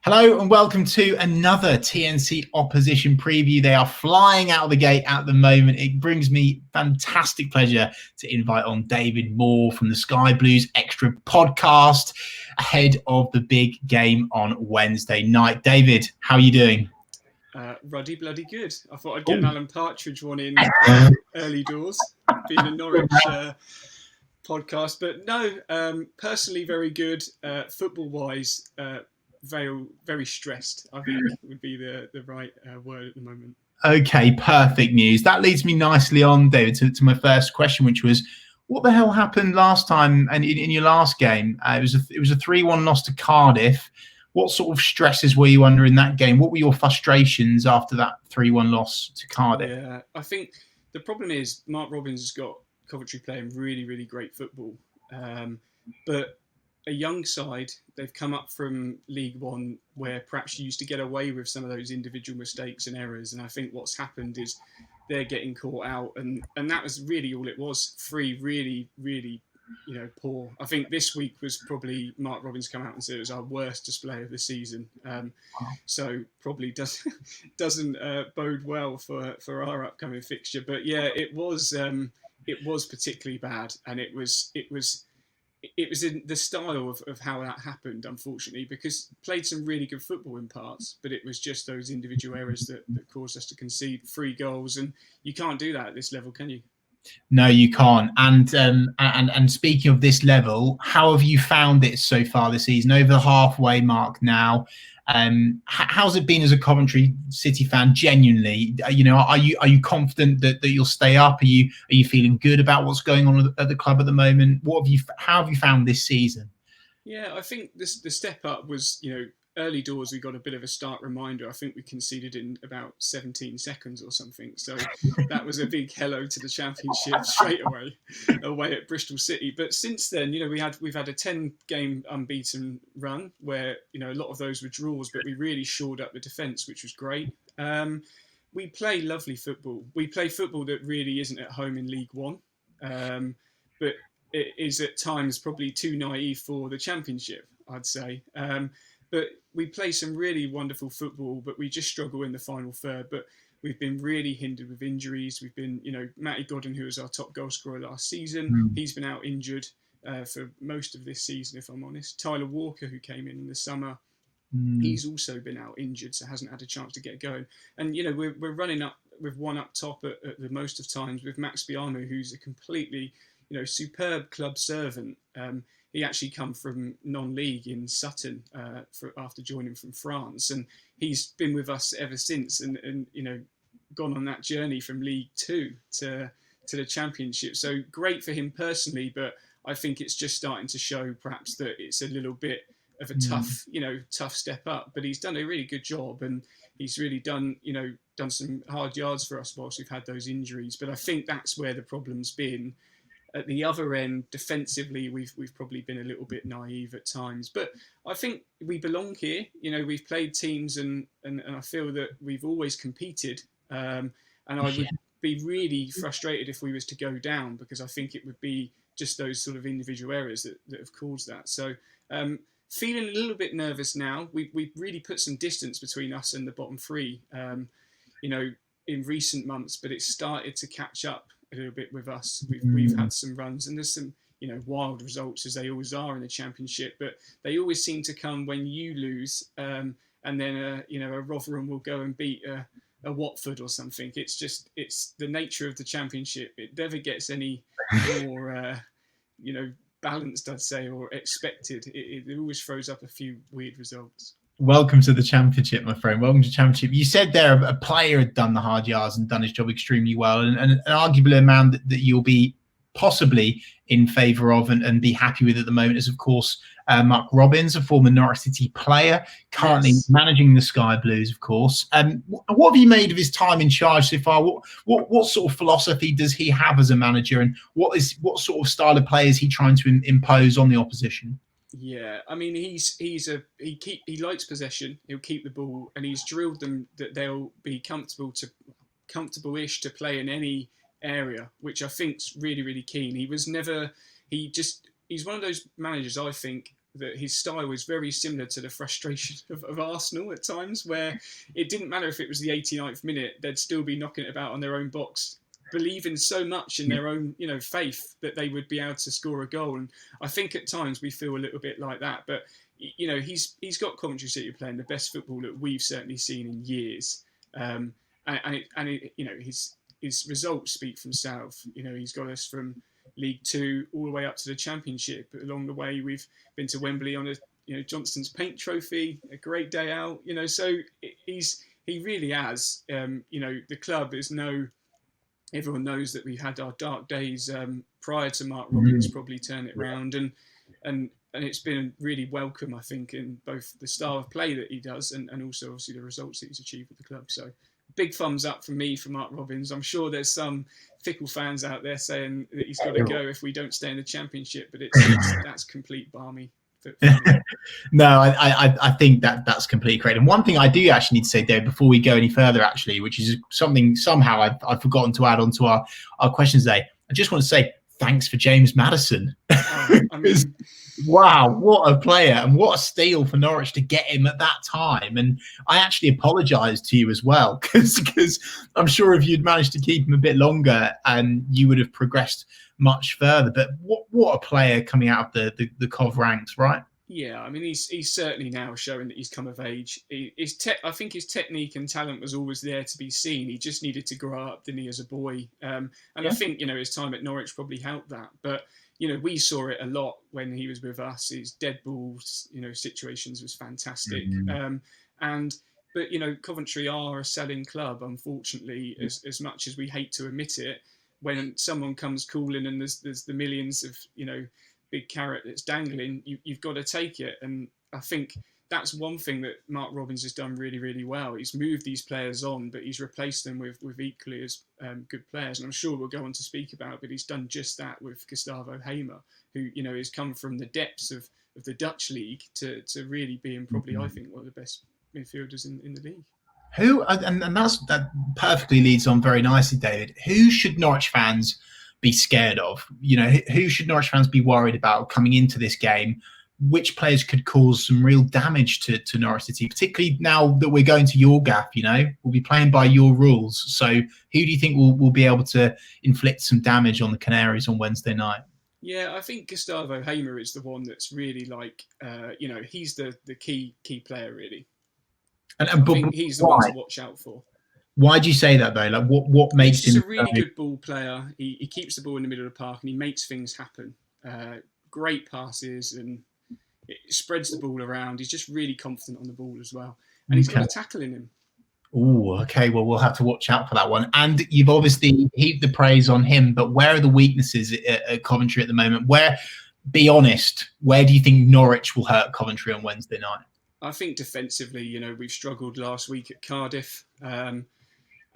Hello and welcome to another TNC opposition preview. They are flying out of the gate at the moment. It brings me fantastic pleasure to invite on David Moore from the Sky Blues Extra podcast ahead of the big game on Wednesday night. David, how are you doing? Ruddy bloody good. I thought I'd get an Alan Partridge one in early doors, being a Norwich podcast. But no, personally very good. Football-wise, very stressed, I think would be the right word at the moment. Okay, perfect news. That leads me nicely on, David, to my first question, which was, what the hell happened last time and in your last game? It was a 3-1 loss to Cardiff. What sort of stresses were you under in that game? What were your frustrations after that 3-1 loss to Cardiff? Yeah, I think the problem is Mark Robins has got Coventry playing really, really great football. But a young side, they've come up from League One where perhaps you used to get away with some of those individual mistakes and errors. And I think what's happened is they're getting caught out. And that was really all it was. 3 really, really poor. I think this week was probably Mark Robins come out and said it was our worst display of the season. So probably doesn't bode well for our upcoming fixture. But yeah, it was particularly bad, and it was in the style of how that happened, unfortunately, because played some really good football in parts, but it was just those individual errors that caused us to concede 3 goals, and you can't do that at this level, can you? No, you can't. And speaking of this level, how have you found it so far this season? Over the halfway mark now. How's it been as a Coventry City fan? Genuinely, are you confident that you'll stay up? Are you feeling good about what's going on at the club at the moment? How have you found this season? Yeah, I think the step up was early doors. We got a bit of a start reminder. I think we conceded in about 17 seconds or something. So that was a big hello to the Championship straight away at Bristol City. But since then, we've had a 10-game unbeaten run where a lot of those were draws, but we really shored up the defence, which was great. We play lovely football. We play football that really isn't at home in League One, but it is at times probably too naive for the Championship, I'd say. But we play some really wonderful football, but we just struggle in the final third. But we've been really hindered with injuries. We've been, Matty Godden, who was our top goal scorer last season, he's been out injured for most of this season, if I'm honest. Tyler Walker, who came in the summer, he's also been out injured, so hasn't had a chance to get going. And, we're running up with one up top at the most of times with Max Biamu, who's a completely, superb club servant. He actually come from non-league in Sutton after joining from France, and he's been with us ever since, and gone on that journey from League 2 to the Championship. So great for him personally, but I think it's just starting to show perhaps that it's a little bit of a tough step up. But he's done a really good job, and he's really done some hard yards for us whilst we've had those injuries. But I think that's where the problem's been. At the other end, defensively, we've probably been a little bit naive at times. But I think we belong here. We've played teams, and I feel that we've always competed. And I would be really frustrated if we was to go down, because I think it would be just those sort of individual errors that have caused that. So feeling a little bit nervous now. We really put some distance between us and the bottom 3, in recent months, but it's started to catch up a little bit with us. We've had some runs, and there's some wild results, as they always are in the Championship, but they always seem to come when you lose, and then a Rotherham will go and beat a Watford or something. It's the nature of the Championship. It never gets any more balanced, I'd say, or expected. It always throws up a few weird results. Welcome to the Championship, my friend. Welcome to the Championship. You said there a player had done the hard yards and done his job extremely well, and arguably a man that you'll be possibly in favour of and be happy with at the moment is, of course, Mark Robins, a former Norwich City player, currently managing the Sky Blues, of course. What have you made of his time in charge so far? What sort of philosophy does he have as a manager, and what sort of style of play is he trying to impose on the opposition? Yeah, I mean, he likes possession. He'll keep the ball, and he's drilled them that they'll be comfortable-ish to play in any area, which I think's really, really keen. He's one of those managers, I think, that his style was very similar to the frustration of Arsenal at times, where it didn't matter if it was the 89th minute, they'd still be knocking it about on their own box, believing so much in their own, faith that they would be able to score a goal. And I think at times we feel a little bit like that. But he's got Coventry City playing the best football that we've certainly seen in years. His results speak for themselves. He's got us from League Two all the way up to the Championship. But along the way, we've been to Wembley on a Johnston's Paint Trophy, a great day out. So he really has. The club is everyone knows that we had our dark days prior to Mark Robins probably turn it around, and it's been really welcome, I think, in both the style of play that he does and also obviously the results that he's achieved with the club. So big thumbs up from me for Mark Robins. I'm sure there's some fickle fans out there saying that he's got to go if we don't stay in the Championship, but that's complete barmy. No, I think that's completely correct. And one thing I do actually need to say, Dave, before we go any further, actually, which is something somehow I've forgotten to add on to our questions today. I just want to say thanks for James Maddison. Wow, what a player and what a steal for Norwich to get him at that time. And I actually apologise to you as well, because I'm sure if you'd managed to keep him a bit longer, you would have progressed much further. But what a player coming out of the Cov ranks, right? Yeah, I mean, he's certainly now showing that he's come of age. I think his technique and talent was always there to be seen. He just needed to grow up, didn't he, as a boy? I think, his time at Norwich probably helped that. But, we saw it a lot when he was with us. His dead balls, situations was fantastic. But Coventry are a selling club, unfortunately, as much as we hate to admit it. When someone comes calling and there's the millions of, big carrot that's dangling, you've got to take it. And I think that's one thing that Mark Robins has done really, really well. He's moved these players on, but he's replaced them with equally as good players. And I'm sure we'll go on to speak about, but he's done just that with Gustavo Hamer, who, has come from the depths of the Dutch league to really being probably, I think, one of the best midfielders in the league. Who, and that perfectly leads on very nicely, David. Who should Norwich fans be scared of? Who should Norwich fans be worried about coming into this game? Which players could cause some real damage to Norwich City, particularly now that we're going to your gaff? We'll be playing by your rules. So who do you think will be able to inflict some damage on the Canaries on Wednesday night? Yeah, I think Gustavo Hamer is the one that's really he's the key player, really. I think he's the one to watch out for. Why do you say that, though? Like, what makes him? He's a really good ball player. He keeps the ball in the middle of the park and he makes things happen. Great passes and it spreads the ball around. He's just really confident on the ball as well. And he's got a tackle in him. Oh, okay. Well, we'll have to watch out for that one. And you've obviously heaped the praise on him, but where are the weaknesses at Coventry at the moment? Be honest, where do you think Norwich will hurt Coventry on Wednesday night? I think defensively, we've struggled last week at Cardiff.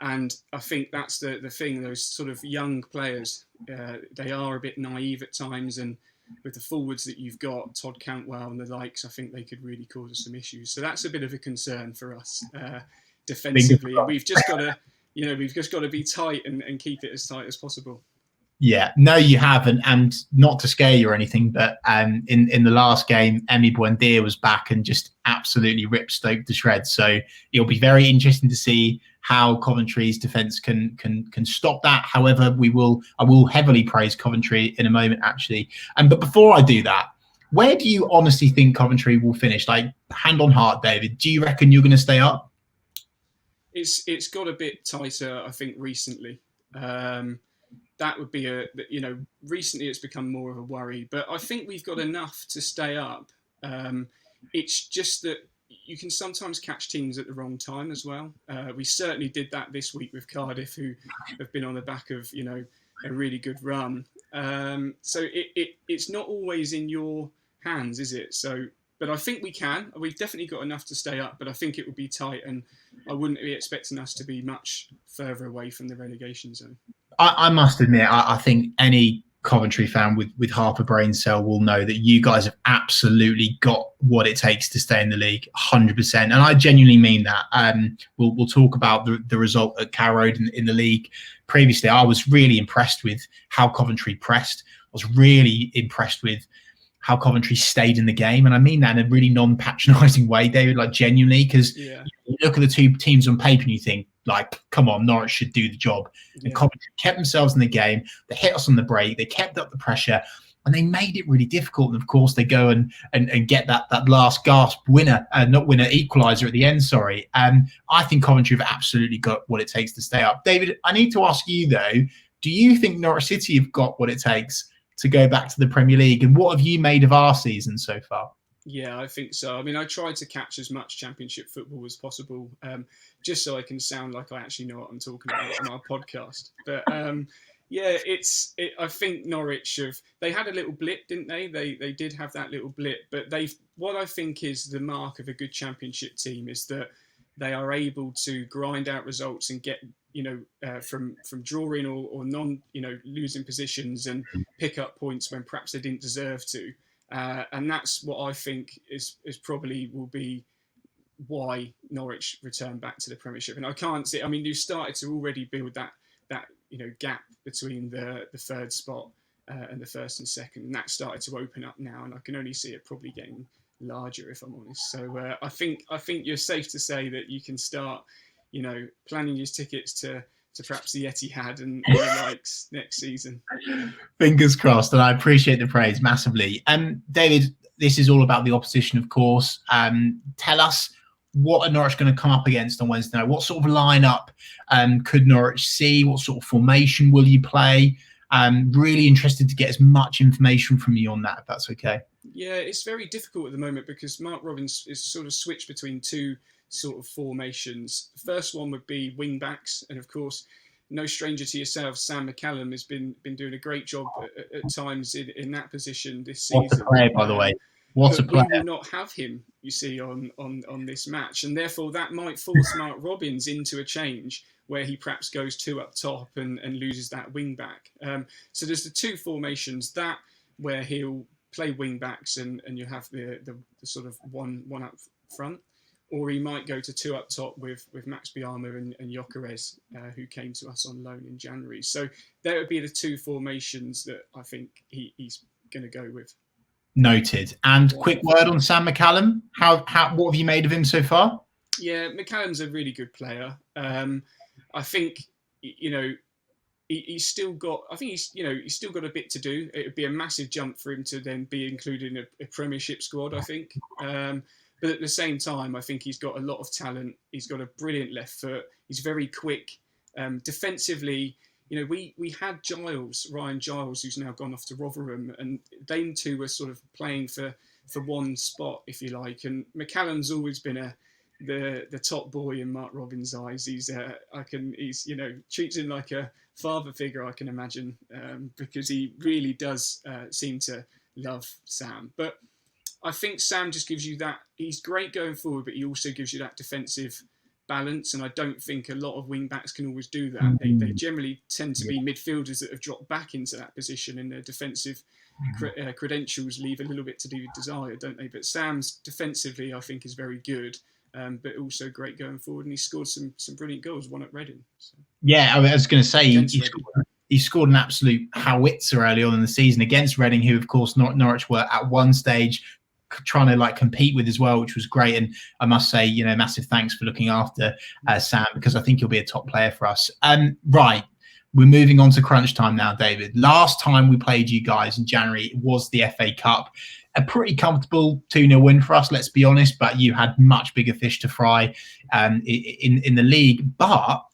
And I think that's the thing, those sort of young players, they are a bit naive at times. And with the forwards that you've got, Todd Cantwell and the likes, I think they could really cause us some issues. So that's a bit of a concern for us defensively. We've just got to be tight and keep it as tight as possible. Yeah, no, you haven't, and not to scare you or anything, but in the last game, Emi Buendia was back and just absolutely ripped Stoke to shreds. So it'll be very interesting to see how Coventry's defence can stop that. However, I will heavily praise Coventry in a moment, actually. But before I do that, where do you honestly think Coventry will finish? Like, hand on heart, David, do you reckon you're going to stay up? It's got a bit tighter, I think, recently. That would be recently it's become more of a worry, but I think we've got enough to stay up. It's just that you can sometimes catch teams at the wrong time as well. We certainly did that this week with Cardiff, who have been on the back of, a really good run. So it's not always in your hands, is it? So, but I think we can. We've definitely got enough to stay up, but I think it would be tight, and I wouldn't be expecting us to be much further away from the relegation zone. I must admit, I think any Coventry fan with half a brain cell will know that you guys have absolutely got what it takes to stay in the league, 100%. And I genuinely mean that. We'll talk about the result at Carrow Road in the league. Previously, I was really impressed with how Coventry pressed. I was really impressed with how Coventry stayed in the game. And I mean that in a really non-patronising way, David, like genuinely, because you look at the two teams on paper and you think, like, come on, Norwich should do the job. And Coventry kept themselves in the game. They hit us on the break. They kept up the pressure. And they made it really difficult. And of course, they go and get that last gasp winner, equaliser at the end. Sorry. I think Coventry have absolutely got what it takes to stay up. David, I need to ask you though: do you think Norwich City have got what it takes to go back to the Premier League? And what have you made of our season so far? Yeah, I think so. I mean, I tried to catch as much Championship football as possible, just so I can sound like I actually know what I'm talking about on our podcast. But yeah, I think Norwich they had a little blip, didn't they? They did have that little blip, but what I think is the mark of a good Championship team is that they are able to grind out results and get, from drawing or non, losing positions and pick up points when perhaps they didn't deserve to. And that's what I think is probably will be why Norwich return back to the Premiership. And I can't see. I mean, you started to already build that gap between the third spot and the first and second, and that started to open up now. And I can only see it probably getting larger, if I'm honest. So I think you're safe to say that you can start, planning your tickets to perhaps the Etihad and the likes next season. Fingers crossed, and I appreciate the praise massively. David, this is all about the opposition, of course. Tell us, what are Norwich going to come up against on Wednesday night? What sort of lineup could Norwich see? What sort of formation will you play? Really interested to get as much information from you on that, if that's okay. Yeah, it's very difficult at the moment because Mark Robins is sort of switched between two sort of formations. The first one would be wing backs, and of course, no stranger to yourself, Sam McCallum has been doing a great job at times in that position this season. What a player, by the way. What a player. We will not have him, you see, on this match, and therefore that might force Mark Robins into a change where he perhaps goes two up top and loses that wing back. So there's the two formations, that where he'll play wing backs and you have the sort of one up front, or he might go to two up top with Max Biama and Gyökeres, who came to us on loan in January. So there would be the two formations that I think he's going to go with. Noted. And quick word on Sam McCallum. What have you made of him so far? Yeah, McCallum's a really good player. I think he's still got. I think he's still got a bit to do. It would be a massive jump for him to then be included in a Premiership squad, I think. But at the same time, I think he's got a lot of talent. He's got a brilliant left foot. He's very quick. Defensively, we had Ryan Giles, who's now gone off to Rotherham, and they two were sort of playing for one spot, if you like. And McCallum's always been the top boy in Mark Robins' eyes. He's treats him like a father figure, I can imagine, because he really does seem to love Sam. But I think Sam just gives you that. He's great going forward, but he also gives you that defensive balance, and I don't think a lot of wing backs can always do that. They generally tend to be midfielders that have dropped back into that position, and their defensive credentials leave a little bit to be desired, don't they? But Sam's defensively, I think, is very good, but also great going forward, and he scored some brilliant goals, one at Reading. So. Yeah, I was going to say he scored an absolute howitzer early on in the season against Reading, who, of course, Norwich were at one stage trying to compete with as well, which was great. And I must say, massive thanks for looking after Sam, because I think he'll be a top player for us. Right, we're moving on to crunch time now, David. Last time we played you guys in January, it was the FA Cup. A pretty comfortable 2-0 win for us, let's be honest, but you had much bigger fish to fry in the league. But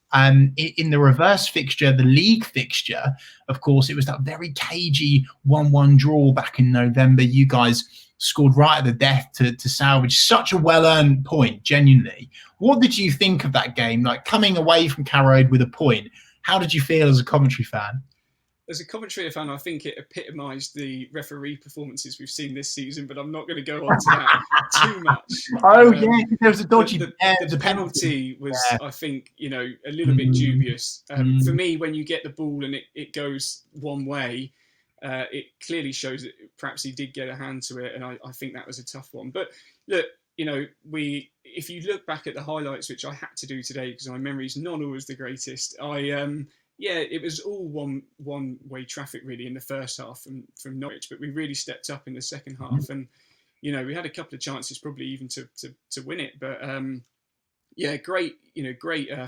in the reverse fixture, the league fixture, of course, it was that very cagey 1-1 draw back in November. You guys scored right at the death to salvage such a well-earned point, genuinely. What did you think of that game? Coming away from Carrow Road with a point, how did you feel as a Coventry fan? As a Coventry fan, I think it epitomised the referee performances we've seen this season, but I'm not going to go on to that too much. There was a dodgy... The penalty was, I think, a little bit dubious. For me, when you get the ball and it goes one way, it clearly shows that perhaps he did get a hand to it, and I think that was a tough one. But look, if you look back at the highlights, which I had to do today because my memory's not always the greatest, Yeah, it was all one way traffic really in the first half from Norwich, but we really stepped up in the second half, and we had a couple of chances probably even to win it, but yeah, great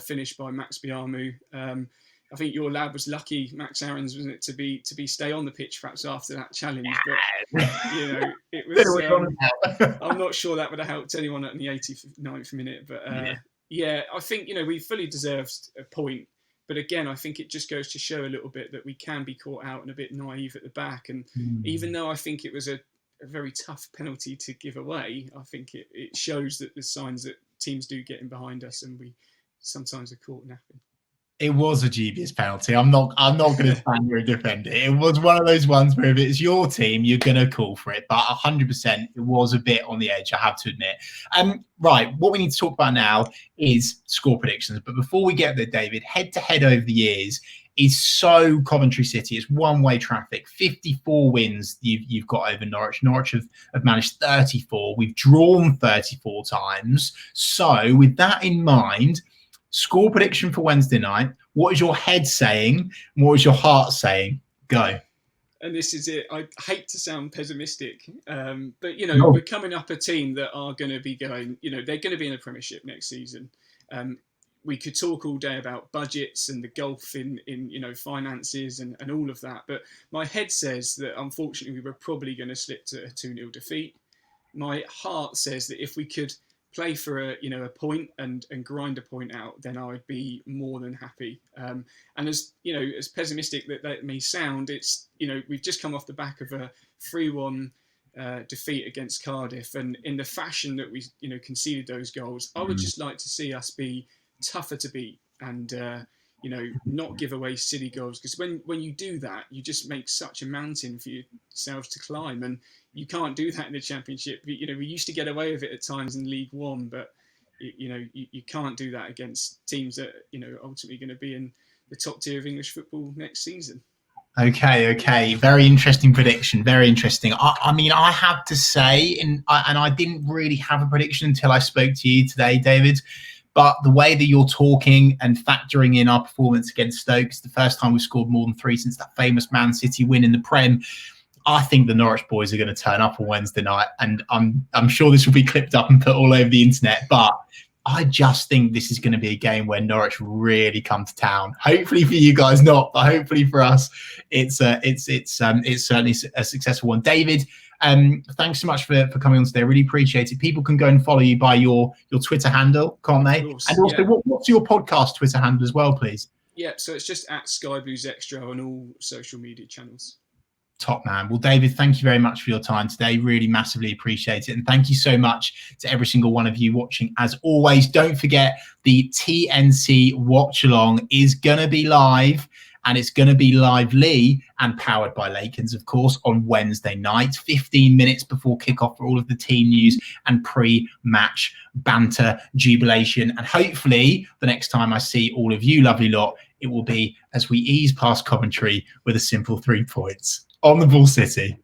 finish by Max Biamu. I think your lad was lucky, Max Aarons, wasn't it, to be stay on the pitch perhaps after that challenge, but it was. I'm not sure that would have helped anyone at the 89th minute, but yeah, I think we fully deserved a point. But again, I think it just goes to show a little bit that we can be caught out and a bit naive at the back. And even though I think it was a very tough penalty to give away, I think it shows that the signs that teams do get in behind us and we sometimes are caught napping. It was a dubious penalty. I'm not going to stand here and defend it. It was one of those ones where if it's your team, you're going to call for it. But 100%, it was a bit on the edge, I have to admit. Right, what we need to talk about now is score predictions. But before we get there, David, head-to-head over the years is so Coventry City. It's one-way traffic. 54 wins you've got over Norwich. Norwich have managed 34. We've drawn 34 times. So with that in mind, score prediction for Wednesday night. What is your head saying? What is your heart saying? Go. And this is it. I hate to sound pessimistic, but we're coming up a team that are going to be going. They're going to be in the Premiership next season. We could talk all day about budgets and the gulf in finances and all of that, but my head says that unfortunately we were probably going to slip to a 2-0 defeat. My heart says that if we could play for a point and grind a point out, then I would be more than happy. And as pessimistic that may sound, it's we've just come off the back of a 3-1 defeat against Cardiff, and in the fashion that we conceded those goals, I would just like to see us be tougher to beat and not give away silly goals, because when you do that, you just make such a mountain for yourselves to climb, and you can't do that in the Championship. We used to get away with it at times in League One, but you can't do that against teams that ultimately going to be in the top tier of English football next season. Okay. Very interesting prediction. Very interesting. I mean, I have to say, and I didn't really have a prediction until I spoke to you today, David. But the way that you're talking and factoring in our performance against Stoke, it's the first time we've scored more than 3 since that famous Man City win in the Prem. I think the Norwich boys are going to turn up on Wednesday night, and I'm sure this will be clipped up and put all over the internet. But I just think this is going to be a game where Norwich really come to town. Hopefully for you guys not, but hopefully for us, it's certainly a successful one. David, thanks so much for coming on today. I really appreciate it. People can go and follow you by your Twitter handle, can't they? Course, and also, what's your podcast Twitter handle as well, please? Yeah, so it's just at Sky Blues Extra on all social media channels. Top man. Well, David, thank you very much for your time today. Really massively appreciate it. And thank you so much to every single one of you watching. As always, don't forget the TNC watch along is going to be live, and it's going to be lively and powered by Lakens, of course, on Wednesday night, 15 minutes before kickoff for all of the team news and pre-match banter, jubilation. And hopefully the next time I see all of you lovely lot, it will be as we ease past Coventry with a simple 3 points. On the Ball City.